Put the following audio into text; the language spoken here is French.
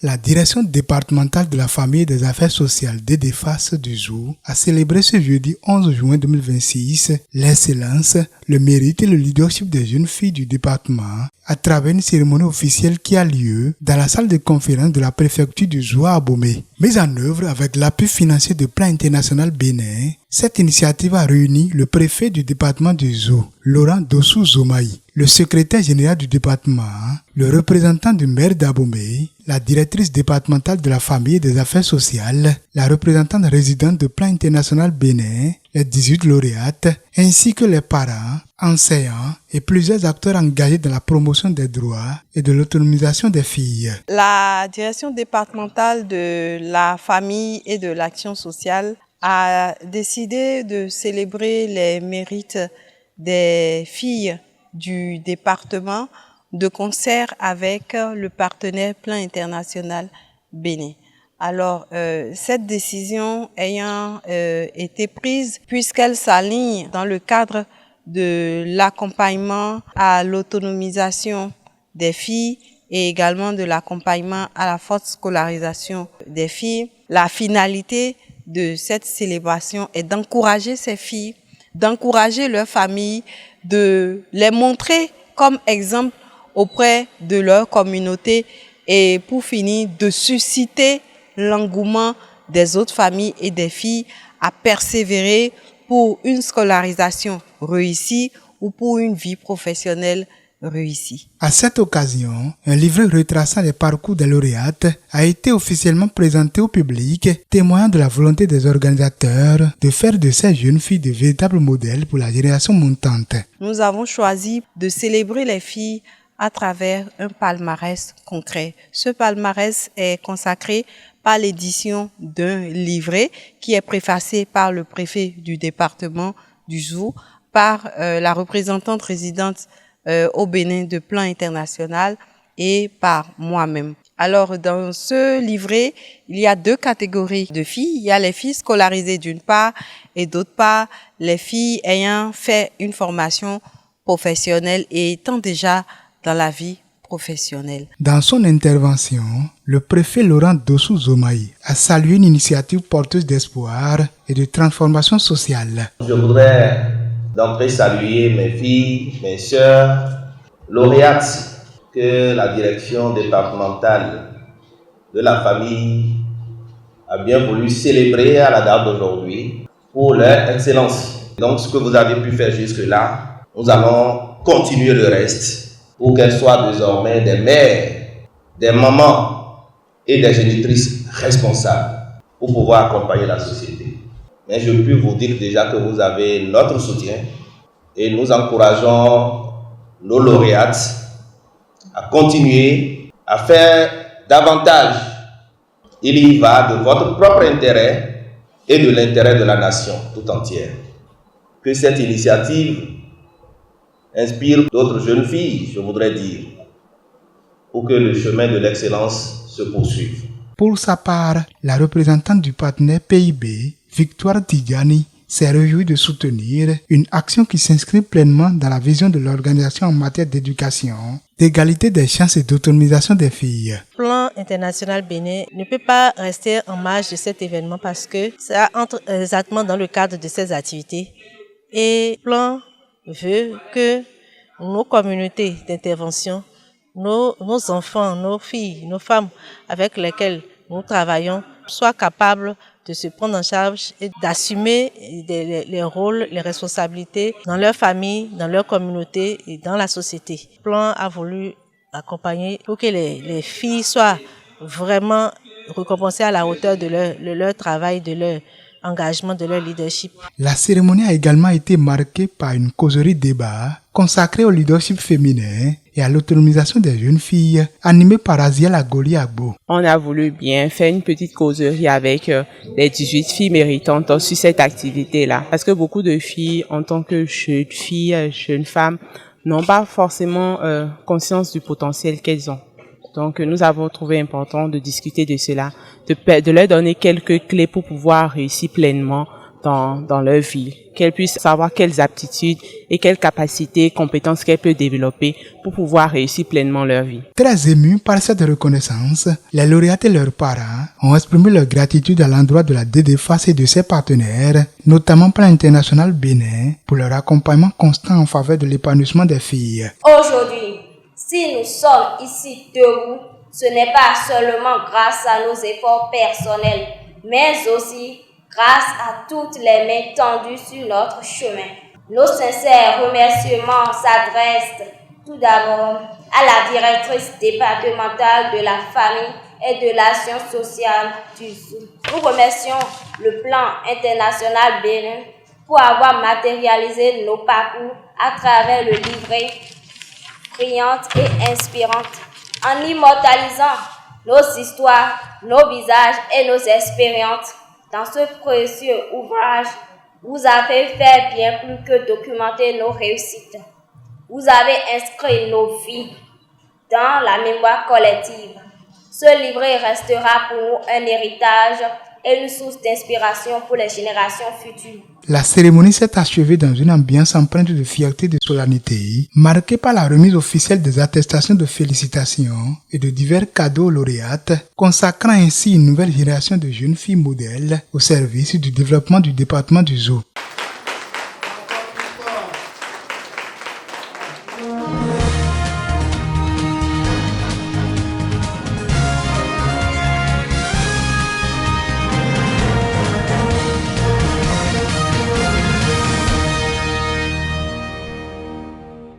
la direction départementale de la famille et des affaires sociales d'Edefas du Zou a célébré ce jeudi 11 juin 2026 l'excellence, le mérite et le leadership des jeunes filles du département à travers une cérémonie officielle qui a lieu dans la salle de conférence de la préfecture du Zou à Abomey. Mise en œuvre avec l'appui financier de Plan International Bénin, cette initiative a réuni le préfet du département du Zou, Laurent Dossou Zomaï, le secrétaire général du département, le représentant du maire d'Abomey, la directrice départementale de la famille et des affaires sociales, la représentante résidente de Plan International Bénin, les 18 lauréates, ainsi que les parents, enseignants et plusieurs acteurs engagés dans la promotion des droits et de l'autonomisation des filles. La direction départementale de la famille et de l'action sociale a décidé de célébrer les mérites des filles du département de concert avec le partenaire Plan International Bénin. Alors, cette décision ayant été prise puisqu'elle s'aligne dans le cadre de l'accompagnement à l'autonomisation des filles et également de l'accompagnement à la forte scolarisation des filles, la finalité de cette célébration est d'encourager ces filles, d'encourager leurs familles, de les montrer comme exemple auprès de leur communauté et pour finir de susciter l'engouement des autres familles et des filles à persévérer pour une scolarisation réussie ou pour une vie professionnelle réussie. À cette occasion, un livret retraçant les parcours des lauréates a été officiellement présenté au public, témoignant de la volonté des organisateurs de faire de ces jeunes filles de véritables modèles pour la génération montante. Nous avons choisi de célébrer les filles à travers un palmarès concret. Ce palmarès est consacré par l'édition d'un livret qui est préfacé par le préfet du département du Zou, par la représentante résidente au Bénin de Plan International et par moi-même. Alors, dans ce livret, il y a deux catégories de filles. Il y a les filles scolarisées d'une part et d'autre part, les filles ayant fait une formation professionnelle et étant déjà dans la vie professionnelle. Dans son intervention, le préfet Laurent Dossou Zomaï a salué une initiative porteuse d'espoir et de transformation sociale. Je voudrais d'entrée saluer mes filles, mes sœurs, lauréates que la direction départementale de la famille a bien voulu célébrer à la date d'aujourd'hui pour leur excellence. Donc ce que vous avez pu faire jusque-là, nous allons continuer le reste pour qu'elles soient désormais des mères, des mamans et des génitrices responsables pour pouvoir accompagner la société. Mais je peux vous dire déjà que vous avez notre soutien et nous encourageons nos lauréates à continuer à faire davantage. Il y va de votre propre intérêt et de l'intérêt de la nation tout entière. Que cette initiative inspire d'autres jeunes filles, je voudrais dire, pour que le chemin de l'excellence se poursuive. Pour sa part, la représentante du partenaire PIB, Victoire Tidjani, s'est réjouie de soutenir une action qui s'inscrit pleinement dans la vision de l'organisation en matière d'éducation, d'égalité des chances et d'autonomisation des filles. Plan International Bénin ne peut pas rester en marge de cet événement parce que ça entre exactement dans le cadre de ces activités. Et Plan veut que nos communautés d'intervention, nos enfants, nos filles, nos femmes avec lesquelles nous travaillons soient capables de se prendre en charge et d'assumer les rôles, les responsabilités dans leur famille, dans leur communauté et dans la société. Le plan a voulu accompagner pour que les filles soient vraiment récompensées à la hauteur de leur travail, de leur engagement, de leur leadership. La cérémonie a également été marquée par une causerie débat consacrée au leadership féminin et à l'autonomisation des jeunes filles, animée par Aziel Agoli Agbo. On a voulu bien faire une petite causerie avec les 18 filles méritantes sur cette activité-là. Parce que beaucoup de filles, en tant que jeunes filles, jeunes femmes, n'ont pas forcément conscience du potentiel qu'elles ont. Donc, nous avons trouvé important de discuter de cela, de leur donner quelques clés pour pouvoir réussir pleinement dans leur vie, qu'elles puissent savoir quelles aptitudes et quelles capacités, compétences qu'elles peuvent développer pour pouvoir réussir pleinement leur vie. Très émus par cette reconnaissance, les lauréates et leurs parents ont exprimé leur gratitude à l'endroit de la DDFAS et de ses partenaires, notamment Plan International Bénin, pour leur accompagnement constant en faveur de l'épanouissement des filles. Aujourd'hui, si nous sommes ici debout, ce n'est pas seulement grâce à nos efforts personnels, mais aussi grâce à toutes les mains tendues sur notre chemin. Nos sincères remerciements s'adressent tout d'abord à la directrice départementale de la famille et de l'action sociale du Zou. Nous remercions le Plan International Bénin pour avoir matérialisé nos parcours à travers le livret brillante et inspirante, en immortalisant nos histoires, nos visages et nos expériences. Dans ce précieux ouvrage, vous avez fait bien plus que documenter nos réussites. Vous avez inscrit nos vies dans la mémoire collective. Ce livret restera pour nous un héritage et une source d'inspiration pour les générations futures. La cérémonie s'est achevée dans une ambiance empreinte de fierté et de solennité, marquée par la remise officielle des attestations de félicitations et de divers cadeaux aux lauréates, consacrant ainsi une nouvelle génération de jeunes filles modèles au service du développement du département du Zou.